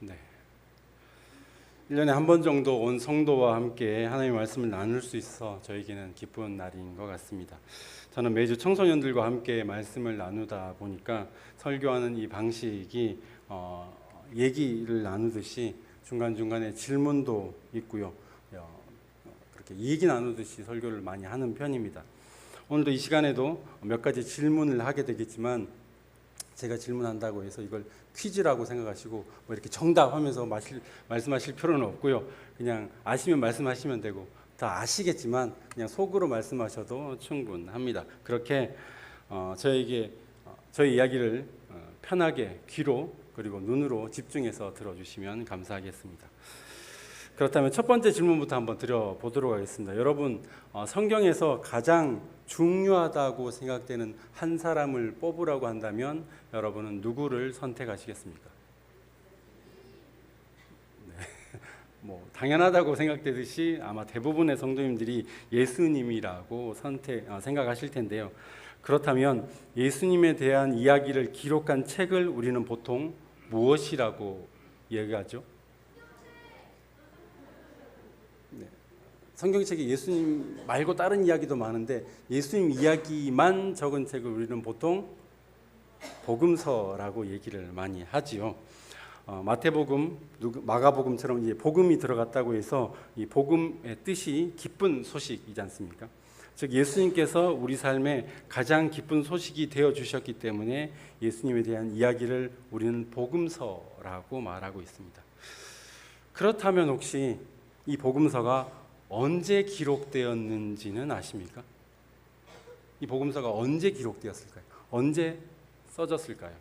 네. 1년에 한 번 정도 온 성도와 함께 하나님의 말씀을 나눌 수 있어 저에게는 기쁜 날인 것 같습니다. 저는 매주 청소년들과 함께 말씀을 나누다 보니까 설교하는 이 방식이 얘기를 나누듯이 중간중간에 질문도 있고요. 그렇게 얘기 나누듯이 설교를 많이 하는 편입니다. 오늘도 이 시간에도 몇 가지 질문을 하게 되겠지만 제가 질문한다고 해서 이걸 퀴즈라고 생각하시고 뭐 이렇게 정답하면서 말씀하실 필요는 없고요. 그냥 아시면 말씀하시면 되고 다 아시겠지만 그냥 속으로 말씀하셔도 충분합니다. 그렇게 저희 이야기를 편하게 귀로 그리고 눈으로 집중해서 들어주시면 감사하겠습니다. 그렇다면 첫 번째 질문부터 한번 드려보도록 하겠습니다. 여러분, 성경에서 가장 중요하다고 생각되는 한 사람을 뽑으라고 한다면 여러분은 누구를 선택하시겠습니까? 네. 당연하다고 생각되듯이 아마 대부분의 성도님들이 예수님이라고 생각하실 텐데요. 그렇다면 예수님에 대한 이야기를 기록한 책을 우리는 보통 무엇이라고 얘기하죠? 성경책에 예수님 말고 다른 이야기도 많은데 예수님 이야기만 적은 책을 우리는 보통 복음서라고 얘기를 많이 하지요. 마태복음, 마가복음처럼 이제 복음이 들어갔다고 해서 이 복음의 뜻이 기쁜 소식이지 않습니까? 즉 예수님께서 우리 삶에 가장 기쁜 소식이 되어 주셨기 때문에 예수님에 대한 이야기를 우리는 복음서라고 말하고 있습니다. 그렇다면 혹시 이 복음서가 언제 기록되었는지는 아십니까? 이 복음서가 언제 기록되었을까요? 언제 써졌을까요?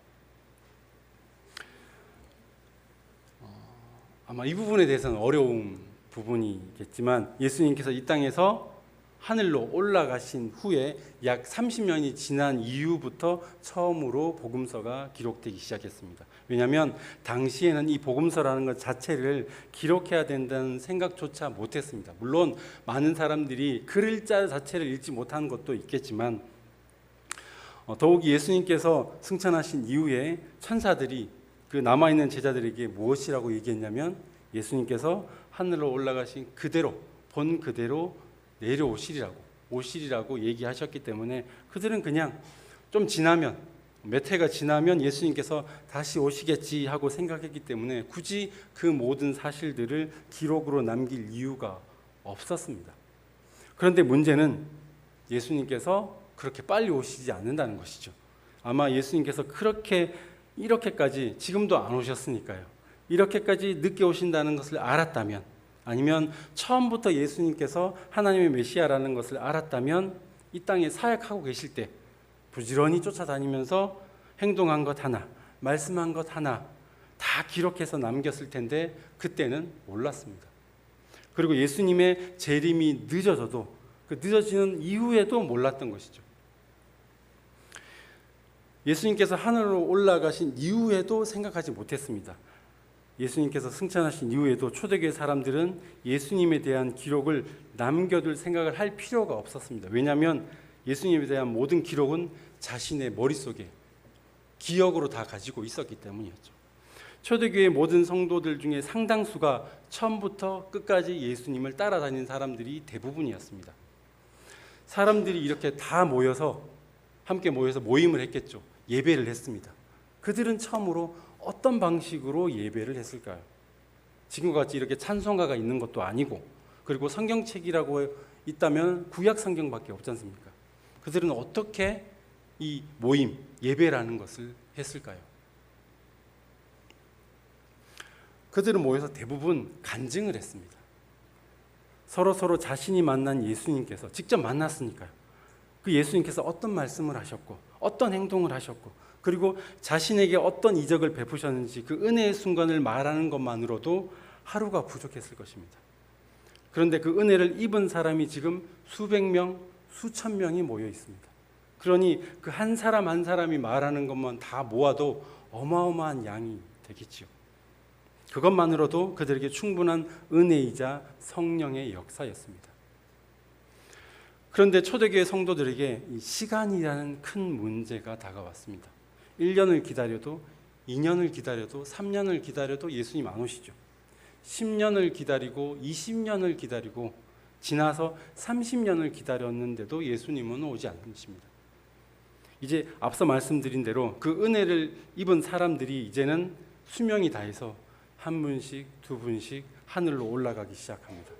아마 이 부분에 대해서는 어려운 부분이겠지만 예수님께서 이 땅에서 하늘로 올라가신 후에 약 30년이 지난 이후부터 처음으로 복음서가 기록되기 시작했습니다. 왜냐하면 당시에는 이 복음서라는 것 자체를 기록해야 된다는 생각조차 못했습니다. 물론 많은 사람들이 글자 자체를 읽지 못한 것도 있겠지만 더욱이 예수님께서 승천하신 이후에 천사들이 그 남아있는 제자들에게 무엇이라고 얘기했냐면 예수님께서 하늘로 올라가신 그대로 본 그대로 오시리라고 얘기하셨기 때문에 그들은 그냥 좀 지나면 몇 해가 지나면 예수님께서 다시 오시겠지 하고 생각했기 때문에 굳이 그 모든 사실들을 기록으로 남길 이유가 없었습니다. 그런데 문제는 예수님께서 그렇게 빨리 오시지 않는다는 것이죠. 아마 예수님께서 이렇게까지 지금도 안 오셨으니까요. 이렇게까지 늦게 오신다는 것을 알았다면 아니면 처음부터 예수님께서 하나님의 메시아라는 것을 알았다면 이 땅에 사역하고 계실 때 부지런히 쫓아다니면서 행동한 것 하나, 말씀한 것 하나 다 기록해서 남겼을 텐데 그때는 몰랐습니다. 그리고 예수님의 재림이 늦어져도 그 늦어지는 이후에도 몰랐던 것이죠. 예수님께서 하늘로 올라가신 이후에도 생각하지 못했습니다. 예수님께서 승천하신 이후에도 초대교회 사람들은 예수님에 대한 기록을 남겨둘 생각을 할 필요가 없었습니다. 왜냐하면 예수님에 대한 모든 기록은 자신의 머릿속에 기억으로 다 가지고 있었기 때문이었죠. 초대교회 모든 성도들 중에 상당수가 처음부터 끝까지 예수님을 따라다닌 사람들이 대부분이었습니다. 사람들이 이렇게 다 함께 모여서 모임을 했겠죠. 예배를 했습니다. 그들은 처음으로 어떤 방식으로 예배를 했을까요? 지금과 같이 이렇게 찬송가가 있는 것도 아니고 그리고 성경책이라고 있다면 구약 성경밖에 없지 않습니까? 그들은 어떻게 이 모임, 예배라는 것을 했을까요? 그들은 모여서 대부분 간증을 했습니다. 서로 자신이 만난 예수님께서 직접 만났으니까요. 그 예수님께서 어떤 말씀을 하셨고 어떤 행동을 하셨고 그리고 자신에게 어떤 이적을 베푸셨는지 그 은혜의 순간을 말하는 것만으로도 하루가 부족했을 것입니다. 그런데 그 은혜를 입은 사람이 지금 수백 명, 수천 명이 모여 있습니다. 그러니 그 한 사람 한 사람이 말하는 것만 다 모아도 어마어마한 양이 되겠지요. 그것만으로도 그들에게 충분한 은혜이자 성령의 역사였습니다. 그런데 초대교회 성도들에게 이 시간이라는 큰 문제가 다가왔습니다. 1년을 기다려도 2년을 기다려도 3년을 기다려도 예수님 안 오시죠. 10년을 기다리고 20년을 기다리고 지나서 30년을 기다렸는데도 예수님은 오지 않으십니다. 이제 앞서 말씀드린 대로 그 은혜를 입은 사람들이 이제는 수명이 다해서 한 분씩 두 분씩 하늘로 올라가기 시작합니다.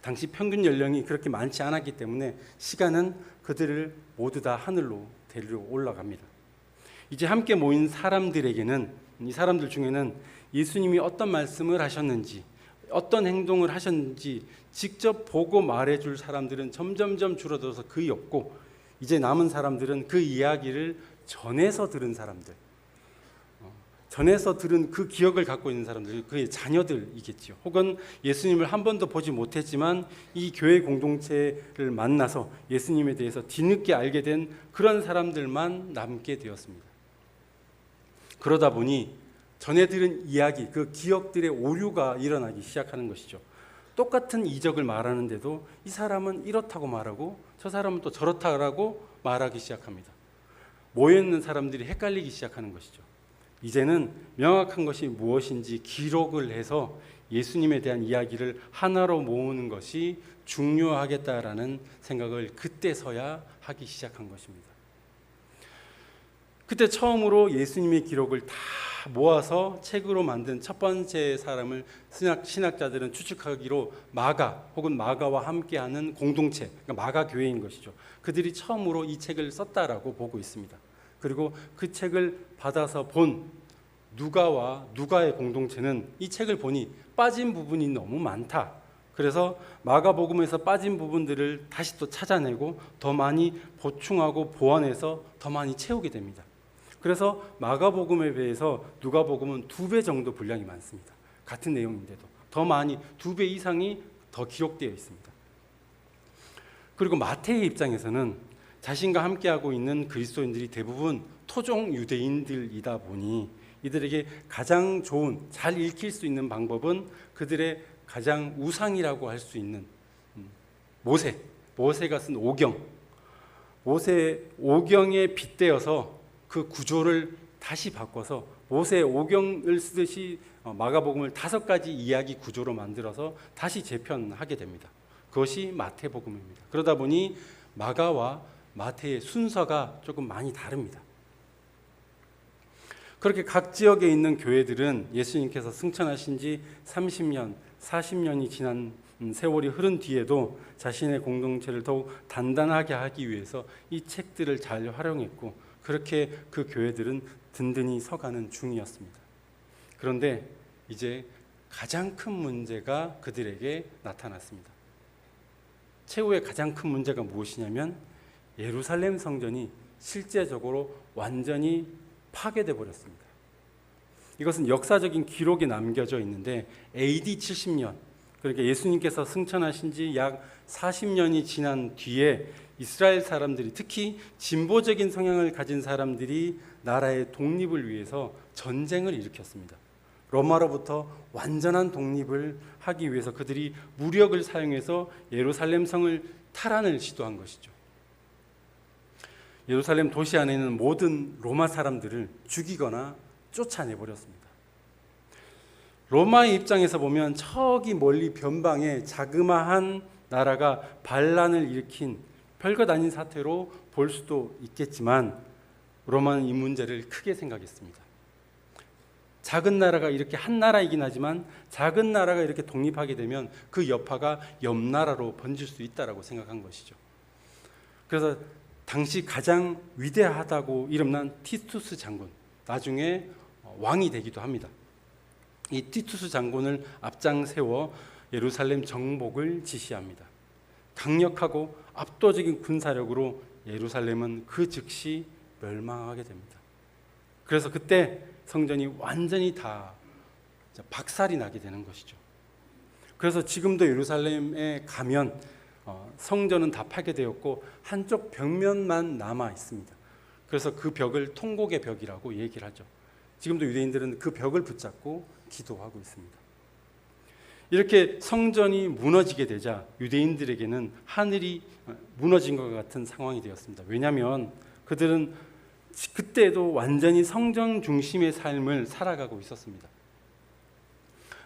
당시 평균 연령이 그렇게 많지 않았기 때문에 시간은 그들을 모두 다 하늘로 데리러 올라갑니다. 이제 함께 모인 사람들에게는, 이 사람들 중에는 예수님이 어떤 말씀을 하셨는지, 어떤 행동을 하셨는지 직접 보고 말해줄 사람들은 점점점 줄어들어서 거의 없고, 이제 남은 사람들은 그 이야기를 전해서 들은 사람들, 전해서 들은 그 기억을 갖고 있는 사람들, 그의 자녀들이겠죠. 혹은 예수님을 한 번도 보지 못했지만 이 교회 공동체를 만나서 예수님에 대해서 뒤늦게 알게 된 그런 사람들만 남게 되었습니다. 그러다 보니 전해 들은 이야기, 그 기억들의 오류가 일어나기 시작하는 것이죠. 똑같은 이적을 말하는데도 이 사람은 이렇다고 말하고 저 사람은 또 저렇다고 말하기 시작합니다. 모여있는 사람들이 헷갈리기 시작하는 것이죠. 이제는 명확한 것이 무엇인지 기록을 해서 예수님에 대한 이야기를 하나로 모으는 것이 중요하겠다라는 생각을 그때서야 하기 시작한 것입니다. 그때 처음으로 예수님의 기록을 다 모아서 책으로 만든 첫 번째 사람을 신학자들은 추측하기로 마가 혹은 마가와 함께하는 공동체, 그러니까 마가 교회인 것이죠. 그들이 처음으로 이 책을 썼다라고 보고 있습니다. 그리고 그 책을 받아서 본 누가와 누가의 공동체는 이 책을 보니 빠진 부분이 너무 많다. 그래서 마가복음에서 빠진 부분들을 다시 또 찾아내고 더 많이 보충하고 보완해서 더 많이 채우게 됩니다. 그래서 마가복음에 비해서 누가복음은 2배 정도 분량이 많습니다. 같은 내용인데도 더 많이 2배 이상이 더 기록되어 있습니다. 그리고 마태의 입장에서는 자신과 함께하고 있는 그리스도인들이 대부분 토종 유대인들이다 보니 이들에게 가장 좋은, 잘 읽힐 수 있는 방법은 그들의 가장 우상이라고 할 수 있는 모세가 쓴 오경, 모세 오경에 빗대어서 그 구조를 다시 바꿔서 모세 오경을 쓰듯이 마가복음을 5가지 이야기 구조로 만들어서 다시 재편하게 됩니다. 그것이 마태복음입니다. 그러다 보니 마가와 마태의 순서가 조금 많이 다릅니다. 그렇게 각 지역에 있는 교회들은 예수님께서 승천하신 지 30년, 40년이 지난 세월이 흐른 뒤에도 자신의 공동체를 더욱 단단하게 하기 위해서 이 책들을 잘 활용했고, 그렇게 그 교회들은 든든히 서가는 중이었습니다. 그런데 이제 가장 큰 문제가 그들에게 나타났습니다. 최후의 가장 큰 문제가 무엇이냐면 예루살렘 성전이 실제적으로 완전히 파괴돼 버렸습니다. 이것은 역사적인 기록에 남겨져 있는데 AD 70년, 그러니까 예수님께서 승천하신 지 약 40년이 지난 뒤에 이스라엘 사람들이, 특히 진보적인 성향을 가진 사람들이 나라의 독립을 위해서 전쟁을 일으켰습니다. 로마로부터 완전한 독립을 하기 위해서 그들이 무력을 사용해서 예루살렘 성을 탈환을 시도한 것이죠. 예루살렘 도시 안에 있는 모든 로마 사람들을 죽이거나 쫓아내버렸습니다. 로마의 입장에서 보면 저기 멀리 변방에 자그마한 나라가 반란을 일으킨 별것 아닌 사태로 볼 수도 있겠지만 로마는 이 문제를 크게 생각했습니다. 작은 나라가 이렇게 한 나라이긴 하지만 작은 나라가 이렇게 독립하게 되면 그 여파가 옆 나라로 번질 수 있다라고 생각한 것이죠. 그래서 당시 가장 위대하다고 이름난 티투스 장군, 나중에 왕이 되기도 합니다. 이 티투스 장군을 앞장 세워 예루살렘 정복을 지시합니다. 강력하고 압도적인 군사력으로 예루살렘은 그 즉시 멸망하게 됩니다. 그래서 그때 성전이 완전히 다 박살이 나게 되는 것이죠. 그래서 지금도 예루살렘에 가면 성전은 다 파괴되었고 한쪽 벽면만 남아 있습니다. 그래서 그 벽을 통곡의 벽이라고 얘기를 하죠. 지금도 유대인들은 그 벽을 붙잡고 기도하고 있습니다. 이렇게 성전이 무너지게 되자 유대인들에게는 하늘이 무너진 것 같은 상황이 되었습니다. 왜냐하면 그들은 그때도 완전히 성전 중심의 삶을 살아가고 있었습니다.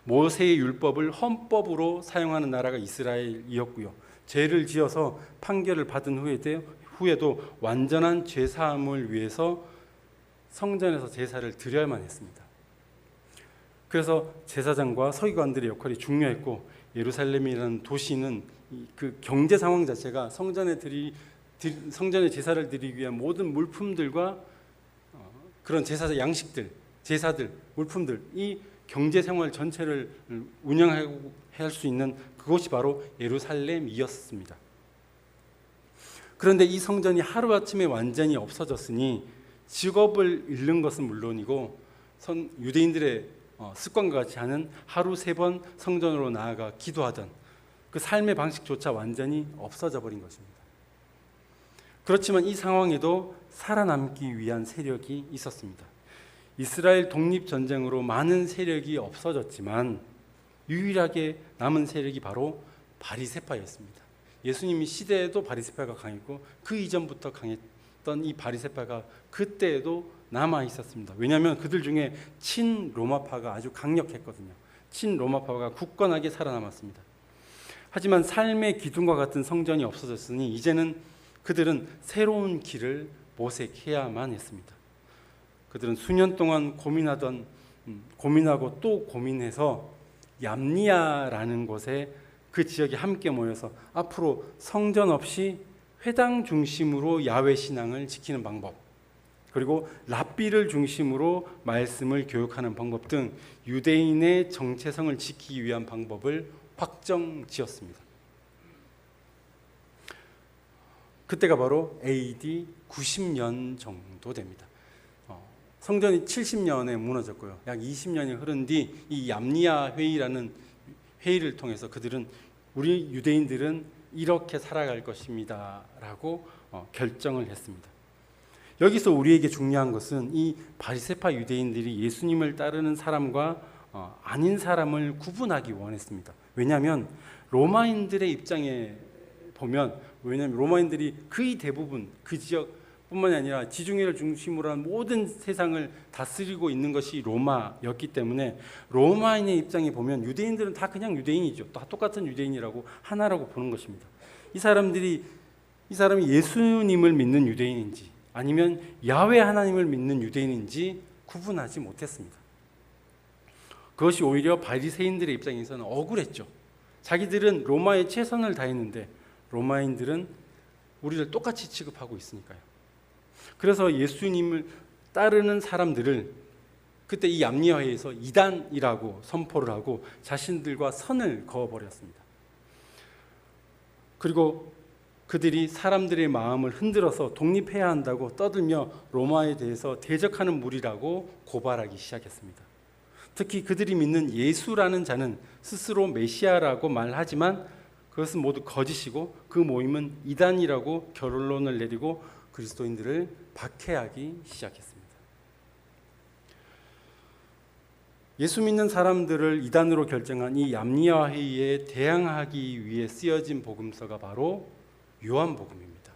모세의 율법을 헌법으로 사용하는 나라가 이스라엘이었고요. 죄를 지어서 판결을 받은 후에도 완전한 죄사함을 위해서 성전에서 제사를 드려야만 했습니다. 그래서 제사장과 서기관들의 역할이 중요했고, 예루살렘이라는 도시는 그 경제 상황 자체가 성전에 제사를 드리기 위한 모든 물품들과 그런 제사 양식들, 제사들, 물품들, 이 경제 생활 전체를 운영하고 할 수 있는 그곳이 바로 예루살렘이었습니다. 그런데 이 성전이 하루아침에 완전히 없어졌으니 직업을 잃는 것은 물론이고 유대인들의 습관과 같이 하는 하루 3번 성전으로 나아가 기도하던 그 삶의 방식조차 완전히 없어져 버린 것입니다. 그렇지만 이 상황에도 살아남기 위한 세력이 있었습니다. 이스라엘 독립전쟁으로 많은 세력이 없어졌지만 유일하게 남은 세력이 바로 바리새파였습니다. 예수님이 시대에도 바리새파가 강했고 그 이전부터 강했던 이 바리새파가 그때에도 남아 있었습니다. 왜냐하면 그들 중에 친로마파가 아주 강력했거든요. 친로마파가 굳건하게 살아남았습니다. 하지만 삶의 기둥과 같은 성전이 없어졌으니 이제는 그들은 새로운 길을 모색해야만 했습니다. 그들은 수년 동안 고민하고 또 고민해서 얌니아라는 곳에 그 지역에 함께 모여서 앞으로 성전 없이 회당 중심으로 야훼 신앙을 지키는 방법, 그리고 랍비를 중심으로 말씀을 교육하는 방법 등 유대인의 정체성을 지키기 위한 방법을 확정지었습니다. 그때가 바로 AD 90년 정도 됩니다. 성전이 70년에 무너졌고요. 약 20년이 흐른 뒤 이 얌니아 회의라는 회의를 통해서 그들은 우리 유대인들은 이렇게 살아갈 것입니다 라고 결정을 했습니다. 여기서 우리에게 중요한 것은 이 바리새파 유대인들이 예수님을 따르는 사람과 아닌 사람을 구분하기 원했습니다. 왜냐하면 로마인들의 입장에 보면, 왜냐하면 로마인들이 거의 대부분 그 지역뿐만이 아니라 지중해를 중심으로 한 모든 세상을 다스리고 있는 것이 로마였기 때문에 로마인의 입장에 보면 유대인들은 다 그냥 유대인이죠. 다 똑같은 유대인이라고 하나라고 보는 것입니다. 이 사람이 예수님을 믿는 유대인인지 아니면 야훼 하나님을 믿는 유대인인지 구분하지 못했습니다. 그것이 오히려 바리새인들의 입장에서는 억울했죠. 자기들은 로마에 최선을 다했는데 로마인들은 우리를 똑같이 취급하고 있으니까요. 그래서 예수님을 따르는 사람들을 그때 이 얌니아회에서 이단이라고 선포를 하고 자신들과 선을 그어버렸습니다. 그리고 그들이 사람들의 마음을 흔들어서 독립해야 한다고 떠들며 로마에 대해서 대적하는 무리라고 고발하기 시작했습니다. 특히 그들이 믿는 예수라는 자는 스스로 메시아라고 말하지만 그것은 모두 거짓이고 그 모임은 이단이라고 결론을 내리고 그리스도인들을 박해하기 시작했습니다. 예수 믿는 사람들을 이단으로 결정한 이 얌니아 회의에 대항하기 위해 쓰여진 복음서가 바로 요한복음입니다.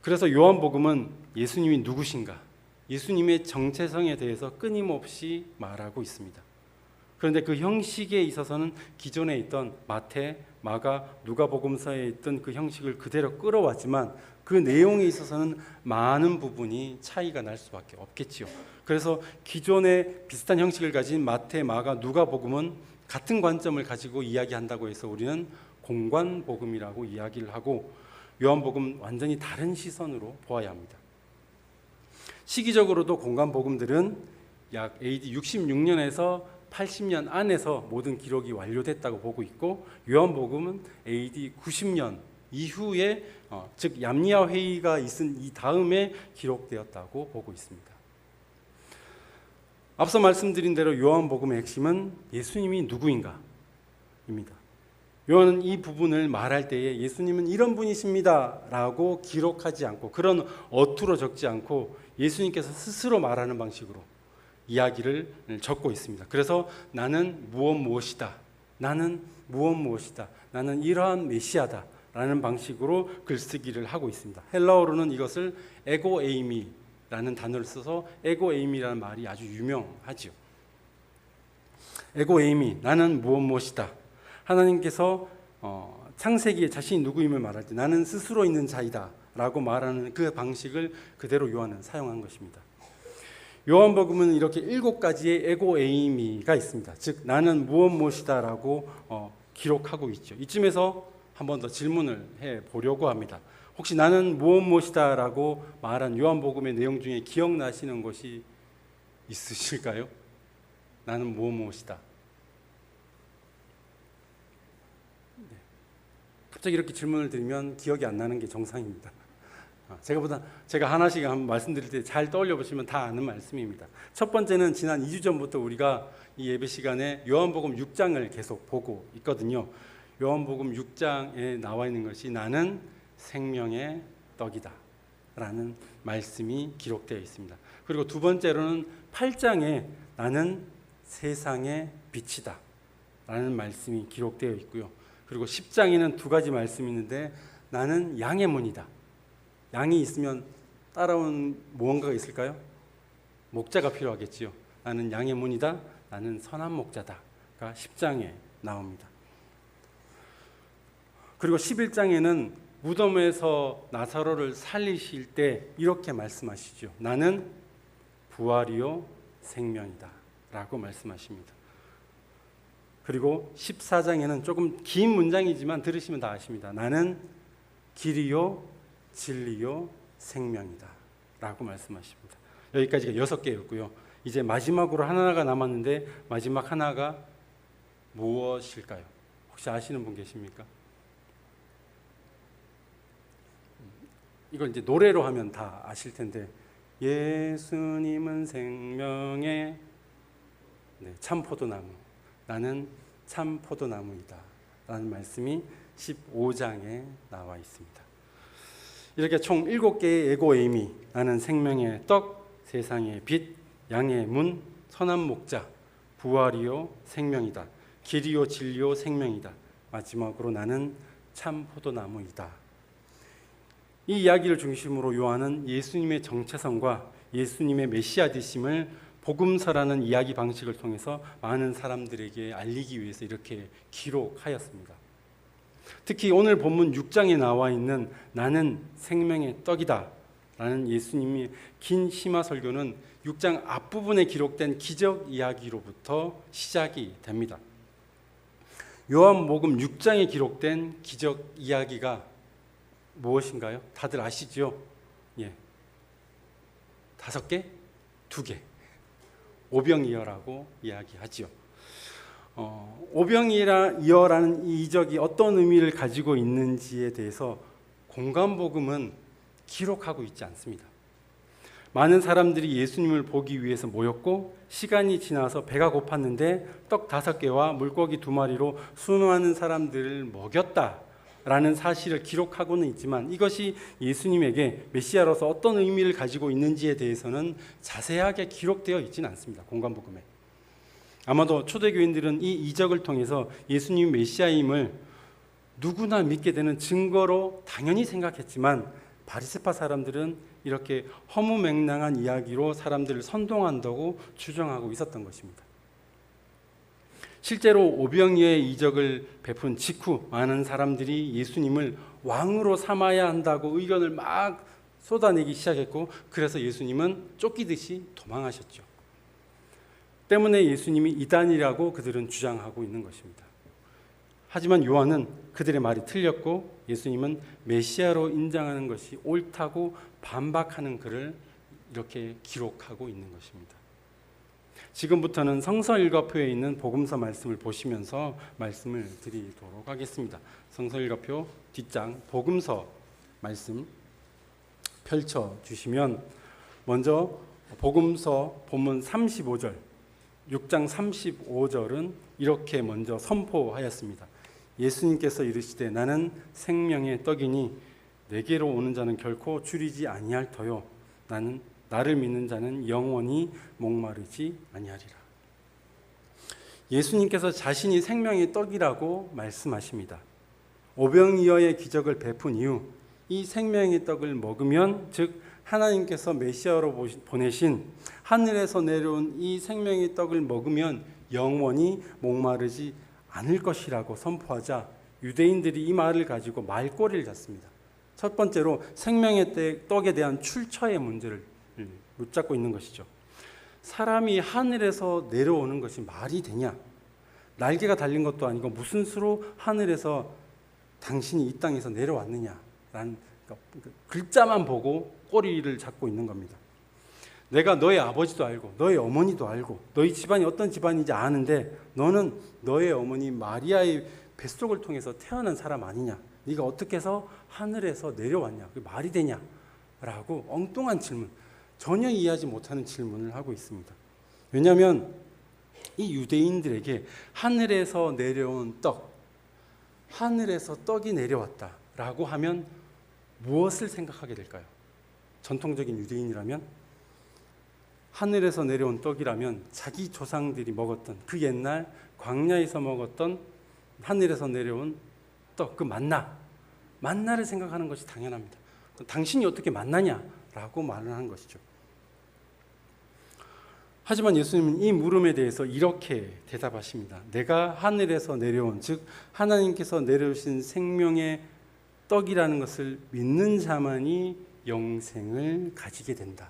그래서 요한복음은 예수님이 누구신가, 예수님의 정체성에 대해서 끊임없이 말하고 있습니다. 그런데 그 형식에 있어서는 기존에 있던 마태, 마가, 누가복음서에 있던 그 형식을 그대로 끌어왔지만 그 내용에 있어서는 많은 부분이 차이가 날 수밖에 없겠지요. 그래서 기존의 비슷한 형식을 가진 마태, 마가, 누가복음은 같은 관점을 가지고 이야기한다고 해서 우리는 공관복음이라고 이야기를 하고 요한복음 완전히 다른 시선으로 보아야 합니다. 시기적으로도 공관복음들은 약 AD 66년에서 80년 안에서 모든 기록이 완료됐다고 보고 있고 요한복음은 AD 90년 이후에 즉 얌니아 회의가 있은 이 다음에 기록되었다고 보고 있습니다. 앞서 말씀드린 대로 요한복음의 핵심은 예수님이 누구인가입니다. 요한은 이 부분을 말할 때에 예수님은 이런 분이십니다 라고 기록하지 않고 그런 어투로 적지 않고 예수님께서 스스로 말하는 방식으로 이야기를 적고 있습니다. 그래서 나는 무엇이다. 나는 이러한 메시아다 라는 방식으로 글쓰기를 하고 있습니다. 헬라어로는 이것을 에고에이미라는 단어를 써서 에고에이미라는 말이 아주 유명하죠. 에고에이미, 나는 무엇이다. 하나님께서 창세기에 자신이 누구임을 말할 때 나는 스스로 있는 자이다 라고 말하는 그 방식을 그대로 요한은 사용한 것입니다. 요한복음은 이렇게 7가지의 에고에이미가 있습니다. 즉 나는 무엇이다 라고 기록하고 있죠. 이쯤에서 한 번 더 질문을 해보려고 합니다. 혹시 나는 무엇이다 라고 말한 요한복음의 내용 중에 기억나시는 것이 있으실까요? 나는 무엇이다. 갑자기 이렇게 질문을 드리면 기억이 안 나는 게 정상입니다. 제가 하나씩 한번 말씀드릴 때 잘 떠올려 보시면 다 아는 말씀입니다. 첫 번째는 지난 2주 전부터 우리가 이 예배 시간에 요한복음 6장을 계속 보고 있거든요. 요한복음 6장에 나와 있는 것이 나는 생명의 떡이다 라는 말씀이 기록되어 있습니다. 그리고 두 번째로는 8장에 나는 세상의 빛이다 라는 말씀이 기록되어 있고요. 그리고 10장에는 2가지 말씀이 있는데 나는 양의 문이다. 양이 있으면 따라온 무언가가 있을까요? 목자가 필요하겠지요. 나는 양의 문이다. 나는 선한 목자다가 10장에 나옵니다. 그리고 11장에는 무덤에서 나사로를 살리실 때 이렇게 말씀하시죠. 나는 부활이요 생명이다 라고 말씀하십니다. 그리고 14장에는 조금 긴 문장이지만 들으시면 다 아십니다. 나는 길이요 진리요 생명이다 라고 말씀하십니다. 여기까지가 6개였고요. 이제 마지막으로 하나가 남았는데 마지막 하나가 무엇일까요? 혹시 아시는 분 계십니까? 이걸 이제 노래로 하면 다 아실 텐데 예수님은 생명의 참 포도나무, 나는 참 포도나무이다 라는 말씀이 15장에 나와 있습니다. 이렇게 총 7개의 에고에이미, 나는 생명의 떡, 세상의 빛, 양의 문, 선한 목자, 부활이요 생명이다, 길이요 진리요 생명이다, 마지막으로 나는 참 포도나무이다. 이 이야기를 중심으로 요한은 예수님의 정체성과 예수님의 메시아 되심을 복음서라는 이야기 방식을 통해서 많은 사람들에게 알리기 위해서 이렇게 기록하였습니다. 특히 오늘 본문 6장에 나와 있는 나는 생명의 떡이다 라는 예수님의 긴 심화 설교는 6장 앞부분에 기록된 기적 이야기로부터 시작이 됩니다. 요한복음 6장에 기록된 기적 이야기가 무엇인가요? 다들 아시죠? 5개? 2개. 오병이어라고 이야기하죠. 오병이어라는 이 이적이 어떤 의미를 가지고 있는지에 대해서 공관복음은 기록하고 있지 않습니다. 많은 사람들이 예수님을 보기 위해서 모였고 시간이 지나서 배가 고팠는데 떡 5개와 물고기 2마리로 수많은 사람들을 먹였다라는 사실을 기록하고는 있지만 이것이 예수님에게 메시아로서 어떤 의미를 가지고 있는지에 대해서는 자세하게 기록되어 있지는 않습니다. 공관복음에. 아마도 초대교인들은 이 이적을 통해서 예수님 메시아임을 누구나 믿게 되는 증거로 당연히 생각했지만 바리새파 사람들은 이렇게 허무맹랑한 이야기로 사람들을 선동한다고 주장하고 있었던 것입니다. 실제로 오병이어의 이적을 베푼 직후 많은 사람들이 예수님을 왕으로 삼아야 한다고 의견을 막 쏟아내기 시작했고 그래서 예수님은 쫓기듯이 도망하셨죠. 때문에 예수님이 이단이라고 그들은 주장하고 있는 것입니다. 하지만 요한은 그들의 말이 틀렸고 예수님은 메시아로 인정하는 것이 옳다고 반박하는 글을 이렇게 기록하고 있는 것입니다. 지금부터는 성서일과표에 있는 복음서 말씀을 보시면서 말씀을 드리도록 하겠습니다. 성서일과표 뒷장 복음서 말씀 펼쳐주시면 먼저 복음서 본문 35절 6장 35절은 이렇게 먼저 선포하였습니다. 예수님께서 이르시되 나는 생명의 떡이니 내게로 오는 자는 결코 줄이지 아니할 터요 나는 나를 믿는 자는 영원히 목마르지 아니하리라. 예수님께서 자신이 생명의 떡이라고 말씀하십니다. 오병이어의 기적을 베푼 이후 이 생명의 떡을 먹으면, 즉 하나님께서 메시아로 보내신 하늘에서 내려온 이 생명의 떡을 먹으면 영원히 목마르지 않을 것이라고 선포하자 유대인들이 이 말을 가지고 말꼬리를 잡습니다. 첫 번째로 생명의 떡에 대한 출처의 문제를 붙잡고 있는 것이죠. 사람이 하늘에서 내려오는 것이 말이 되냐? 날개가 달린 것도 아니고 무슨 수로 하늘에서 당신이 이 땅에서 내려왔느냐라는 글자만 보고 꼬리를 잡고 있는 겁니다. 내가 너의 아버지도 알고 너의 어머니도 알고 너희 집안이 어떤 집안인지 아는데 너는 너의 어머니 마리아의 뱃속을 통해서 태어난 사람 아니냐? 네가 어떻게 해서 하늘에서 내려왔냐? 그게 말이 되냐? 라고 엉뚱한 질문, 전혀 이해하지 못하는 질문을 하고 있습니다. 왜냐하면 이 유대인들에게 하늘에서 내려온 떡, 하늘에서 떡이 내려왔다라고 하면 무엇을 생각하게 될까요? 전통적인 유대인이라면 하늘에서 내려온 떡이라면 자기 조상들이 먹었던 그 옛날 광야에서 먹었던 하늘에서 내려온 떡, 그 만나를 생각하는 것이 당연합니다. 당신이 어떻게 만나냐라고 말을 하는 것이죠. 하지만 예수님은 이 물음에 대해서 이렇게 대답하십니다. 내가 하늘에서 내려온, 즉 하나님께서 내려오신 생명의 떡이라는 것을 믿는 자만이 영생을 가지게 된다.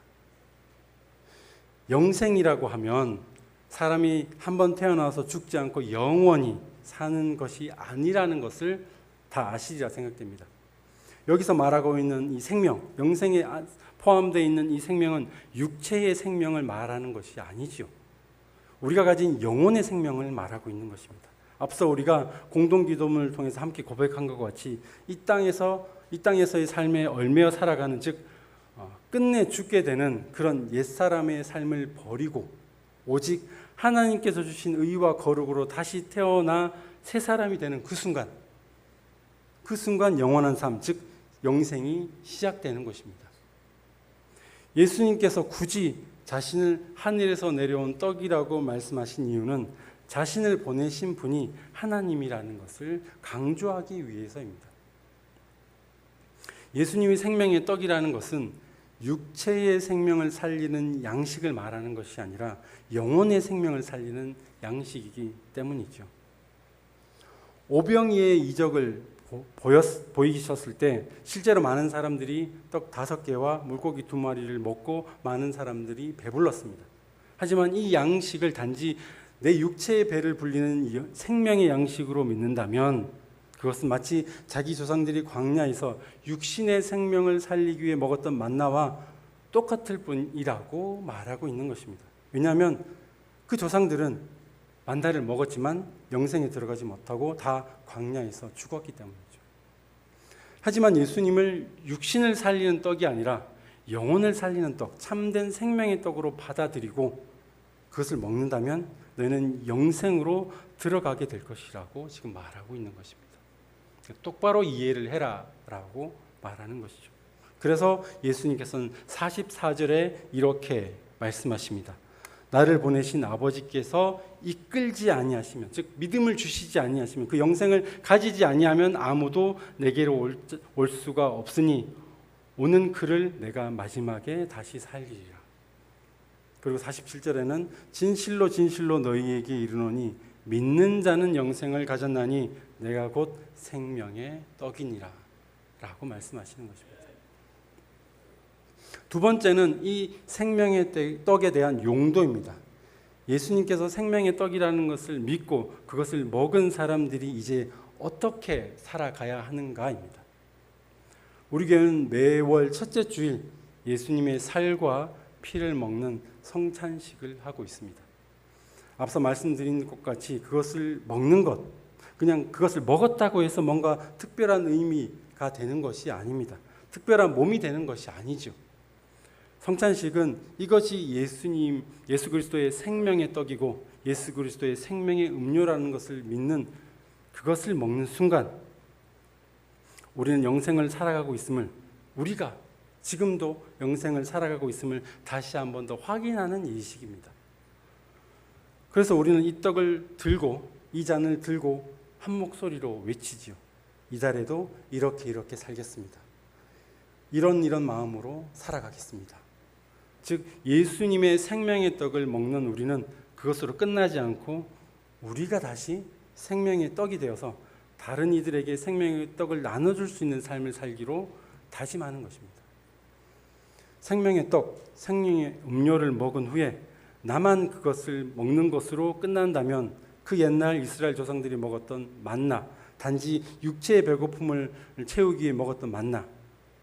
영생이라고 하면 사람이 한번 태어나서 죽지 않고 영원히 사는 것이 아니라는 것을 다 아시리라 생각됩니다. 여기서 말하고 있는 이 생명, 영생에 포함되어 있는 이 생명은 육체의 생명을 말하는 것이 아니지요. 우리가 가진 영혼의 생명을 말하고 있는 것입니다. 앞서 우리가 공동기도문을 통해서 함께 고백한 것 같이 이 땅에서의 삶에 얽매여 살아가는, 즉 끝내 죽게 되는 그런 옛사람의 삶을 버리고 오직 하나님께서 주신 의와 거룩으로 다시 태어나 새 사람이 되는 그 순간 영원한 삶, 즉 영생이 시작되는 것입니다. 예수님께서 굳이 자신을 하늘에서 내려온 떡이라고 말씀하신 이유는 자신을 보내신 분이 하나님이라는 것을 강조하기 위해서입니다. 예수님이 생명의 떡이라는 것은 육체의 생명을 살리는 양식을 말하는 것이 아니라 영혼의 생명을 살리는 양식이기 때문이죠. 오병이의 이적을 보이셨을 때 실제로 많은 사람들이 떡 5개와 물고기 2마리를 먹고 많은 사람들이 배불렀습니다. 하지만 이 양식을 단지 내 육체의 배를 불리는 생명의 양식으로 믿는다면 그것은 마치 자기 조상들이 광야에서 육신의 생명을 살리기 위해 먹었던 만나와 똑같을 뿐이라고 말하고 있는 것입니다. 왜냐하면 그 조상들은 만나를 먹었지만 영생에 들어가지 못하고 다 광야에서 죽었기 때문이죠. 하지만 예수님을 육신을 살리는 떡이 아니라 영혼을 살리는 떡, 참된 생명의 떡으로 받아들이고 그것을 먹는다면 너희는 영생으로 들어가게 될 것이라고 지금 말하고 있는 것입니다. 똑바로 이해를 해라 라고 말하는 것이죠. 그래서 예수님께서는 44절에 이렇게 말씀하십니다. 나를 보내신 아버지께서 이끌지 아니하시면, 즉 믿음을 주시지 아니하시면, 그 영생을 가지지 아니하면 아무도 내게로 올 수가 없으니 오는 그를 내가 마지막에 다시 살리리라. 그리고 47절에는 진실로 진실로 너희에게 이르노니 믿는 자는 영생을 가졌나니 내가 곧 생명의 떡이니라 라고 말씀하시는 것입니다. 두 번째는 이 생명의 떡에 대한 용도입니다. 예수님께서 생명의 떡이라는 것을 믿고 그것을 먹은 사람들이 이제 어떻게 살아가야 하는가입니다. 우리 교회는 매월 첫째 주일 예수님의 살과 피를 먹는 성찬식을 하고 있습니다. 앞서 말씀드린 것 같이 그것을 먹는 것, 그냥 그것을 먹었다고 해서 뭔가 특별한 의미가 되는 것이 아닙니다. 특별한 몸이 되는 것이 아니죠. 성찬식은 이것이 예수 그리스도의 생명의 떡이고 예수 그리스도의 생명의 음료라는 것을 믿는, 그것을 먹는 순간 우리는 영생을 살아가고 있음을, 우리가 지금도 영생을 살아가고 있음을 다시 한 번 더 확인하는仪式입니다. 그래서 우리는 이 떡을 들고 이 잔을 들고 한 목소리로 외치지요. 이달에도 이렇게 살겠습니다. 이런 마음으로 살아가겠습니다. 즉 예수님의 생명의 떡을 먹는 우리는 그것으로 끝나지 않고 우리가 다시 생명의 떡이 되어서 다른 이들에게 생명의 떡을 나눠줄 수 있는 삶을 살기로 다짐하는 것입니다. 생명의 떡, 생명의 음료를 먹은 후에 나만 그것을 먹는 것으로 끝난다면 그 옛날 이스라엘 조상들이 먹었던 만나, 단지 육체의 배고픔을 채우기 위해 먹었던 만나,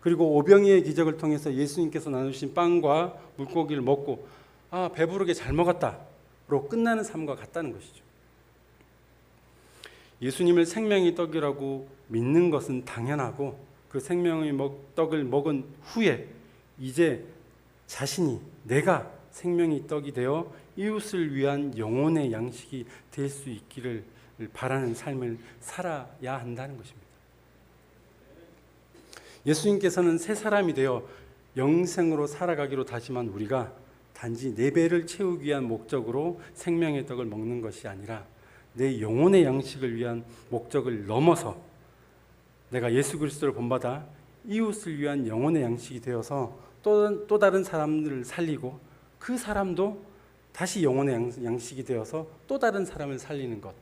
그리고 오병이의 기적을 통해서 예수님께서 나누신 빵과 물고기를 먹고 배부르게 잘 먹었다로 끝나는 삶과 같다는 것이죠. 예수님을 생명의 떡이라고 믿는 것은 당연하고 그 생명의 떡을 먹은 후에 이제 자신이 내가 생명의 떡이 되어 이웃을 위한 영혼의 양식이 될 수 있기를 바라는 삶을 살아야 한다는 것입니다. 예수님께서는 새 사람이 되어 영생으로 살아가기로 다짐한 우리가 단지 내 배를 채우기 위한 목적으로 생명의 떡을 먹는 것이 아니라 내 영혼의 양식을 위한 목적을 넘어서 내가 예수 그리스도를 본받아 이웃을 위한 영혼의 양식이 되어서 또 다른 사람들을 살리고 그 사람도 다시 영혼의 양식이 되어서 또 다른 사람을 살리는 것,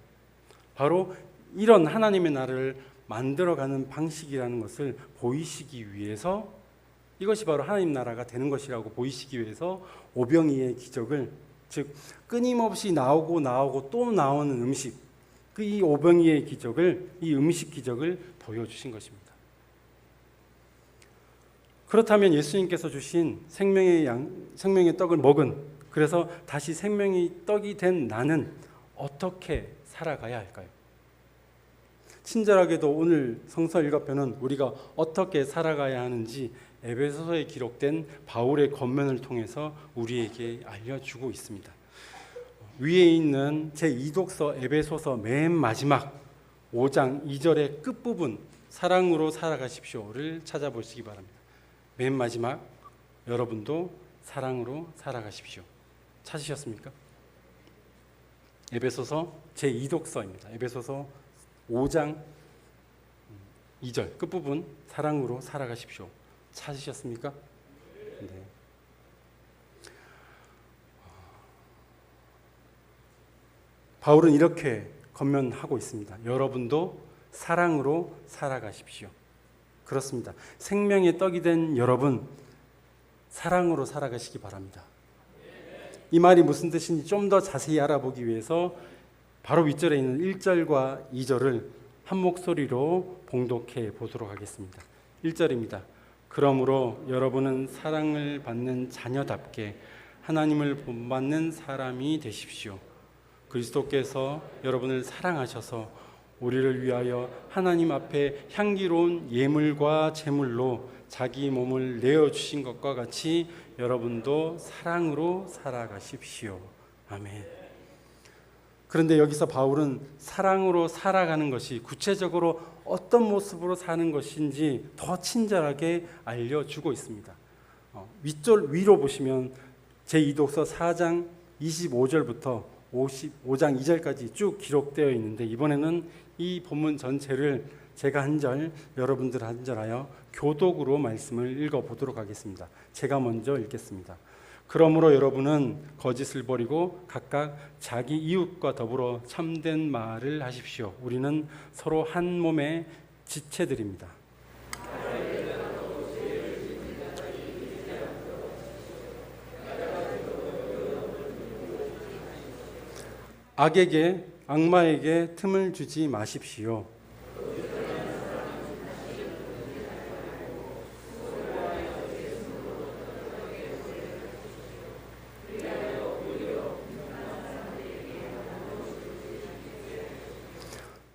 바로 이런 하나님의 나라를 만들어가는 방식이라는 것을 보이시기 위해서, 이것이 바로 하나님 나라가 되는 것이라고 보이시기 위해서 오병이의 기적을, 즉 끊임없이 나오고 또 나오는 음식, 이 오병이의 기적을, 이 음식 기적을 보여주신 것입니다. 그렇다면 예수님께서 주신 생명의 떡을 먹은, 그래서 다시 생명의 떡이 된 나는 어떻게 살아가야 할까요? 친절하게도 오늘 성서 일과편은 우리가 어떻게 살아가야 하는지 에베소서에 기록된 바울의 권면을 통해서 우리에게 알려주고 있습니다. 위에 있는 제2독서 에베소서 맨 마지막 5장 2절의 끝부분, 사랑으로 살아가십시오를 찾아보시기 바랍니다. 맨 마지막, 여러분도 사랑으로 살아가십시오. 찾으셨습니까? 에베소서 제2독서입니다. 에베소서 5장 2절 끝부분, 사랑으로 살아가십시오. 찾으셨습니까? 네. 바울은 이렇게 권면하고 있습니다. 여러분도 사랑으로 살아가십시오. 그렇습니다. 생명의 떡이 된 여러분, 사랑으로 살아가시기 바랍니다. 이 말이 무슨 뜻인지 좀 더 자세히 알아보기 위해서 바로 윗절에 있는 1절과 2절을 한 목소리로 봉독해 보도록 하겠습니다. 1절입니다. 그러므로 여러분은 사랑을 받는 자녀답게 하나님을 본받는 사람이 되십시오. 그리스도께서 여러분을 사랑하셔서 우리를 위하여 하나님 앞에 향기로운 예물과 제물로 자기 몸을 내어주신 것과 같이 여러분도 사랑으로 살아가십시오. 아멘. 그런데 여기서 바울은 사랑으로 살아가는 것이 구체적으로 어떤 모습으로 사는 것인지 더 친절하게 알려주고 있습니다. 윗절 위로 보시면 제2독서 4장 25절부터 55장 2절까지 쭉 기록되어 있는데, 이번에는 이 본문 전체를 제가 한 절, 여러분들 한 절하여 교독으로 말씀을 읽어보도록 하겠습니다. 제가 먼저 읽겠습니다. 그러므로 여러분은 거짓을 버리고 각각 자기 이웃과 더불어 참된 말을 하십시오. 우리는 서로 한 몸의 지체들입니다. 악마에게 틈을 주지 마십시오.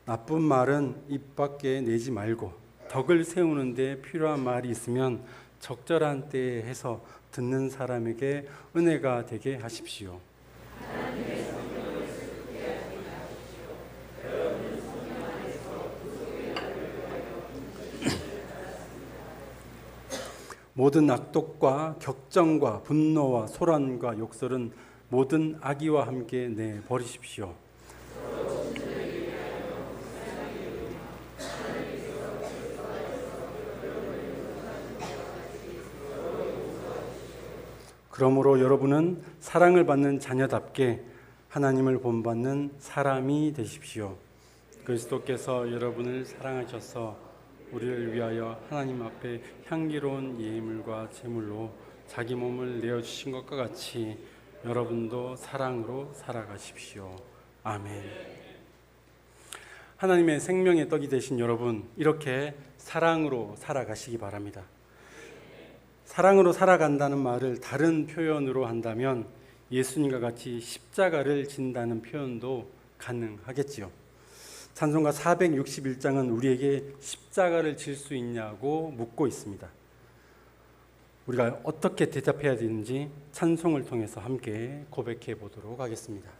나쁜 말은 입 밖에 내지 말고 덕을 세우는 데 필요한 말이 있으면 적절한 때에 해서 듣는 사람에게 은혜가 되게 하십시오. 모든 악독과 격정과 분노와 소란과 욕설은 모든 악의와 함께 내버리십시오. 그러므로 여러분은 사랑을 받는 자녀답게 하나님을 본받는 사람이 되십시오. 그리스도께서 여러분을 사랑하셔서 우리를 위하여 하나님 앞에 향기로운 예물과 제물로 자기 몸을 내어주신 것과 같이 여러분도 사랑으로 살아가십시오. 아멘. 하나님의 생명의 떡이 되신 여러분, 이렇게 사랑으로 살아가시기 바랍니다. 사랑으로 살아간다는 말을 다른 표현으로 한다면 예수님과 같이 십자가를 진다는 표현도 가능하겠지요. 찬송가 461장은 우리에게 십자가를 질 수 있냐고 묻고 있습니다. 우리가 어떻게 대답해야 되는지 찬송을 통해서 함께 고백해 보도록 하겠습니다.